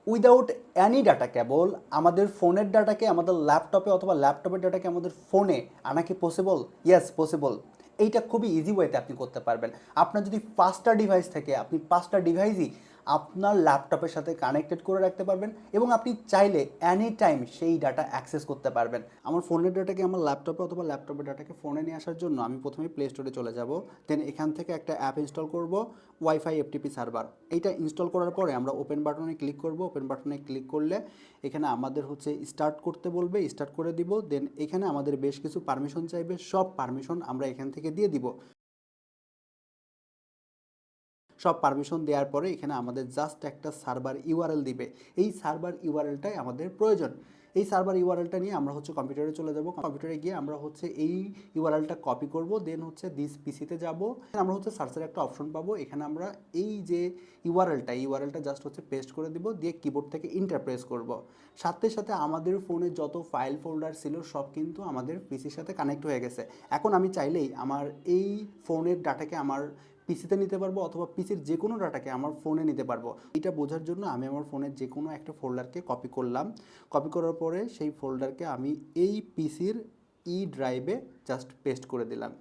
Without Annie data cable আমাদের ফোনের ডাটাকে আমাদের ল্যাপটপে অথবা ল্যাপটপের ডাটাকে আমাদের ফোনে আনা কি পসিবল? Yes, possible. এইটা খুবই ইজি ওয়েতে আপনি করতে পারবেন। আপনার যদি 5টা ডিভাইস থাকে, আপনি 5টা ডিভাইসই আপনার ল্যাপটপের সাথে কানেক্টেড করে রাখতে পারবেন এবং আপনি চাইলে এনি টাইম সেই ডাটা অ্যাক্সেস করতে পারবেন। আমার ফোনের ডাটাকে আমার ল্যাপটপে অথবা ল্যাপটপের ডাটাকে ফোনে নিয়ে আসার জন্য আমি প্রথমে প্লে স্টোরে চলে যাব। দেন এখান থেকে একটা অ্যাপ ইনস্টল করব, ওয়াইফাই এফটিপি সার্ভার। এইটা ইনস্টল করার পরে আমরা ওপেন বাটনে ক্লিক করব। ওপেন বাটনে ক্লিক করলে এখানে আমাদের হচ্ছে স্টার্ট করতে বলবে, স্টার্ট করে দিব। দেন এখানে আমাদের বেশ কিছু পারমিশন চাইবে, সব পারমিশন আমরা এখান থেকে দিয়ে দিব। সব পারমিশন দেওয়ার পরে এখানে আমাদের জাস্ট একটা সার্ভার ইউআরএল দিবে। এই সার্ভার ইউআরএলটাই আমাদের প্রয়োজন। এই সার্ভার ইউআরএলটা নিয়ে আমরা হচ্ছে কম্পিউটারে চলে যাব। কম্পিউটারে গিয়ে আমরা হচ্ছে এই ইউআরএলটা কপি করব। দেন হচ্ছে দিস পিসিতে যাব। আমরা হচ্ছে সার্চের একটা অপশন পাবো। এখানে আমরা এই যে ইউআরএলটা জাস্ট হচ্ছে পেস্ট করে দিব, দিয়ে কিবোর্ড থেকে ইন্টার প্রেস করব। সাথে সাথে আমাদের ফোনে যত ফাইল ফোল্ডার ছিল সব কিন্তু আমাদের পিসির সাথে কানেক্ট হয়ে গেছে। এখন আমি চাইলেই আমার এই ফোনের ডাটাকে আমার পিসিতে নিতে পারবো অথবা পিসির যে কোনো ডাটাকে আমার ফোনে নিতে পারবো। এটা বোঝার জন্য আমি আমার ফোনের যে কোনো একটা ফোল্ডারকে কপি করলাম। কপি করার পরে সেই ফোল্ডারকে আমি এই পিসির ই ড্রাইভে জাস্ট পেস্ট করে দিলাম।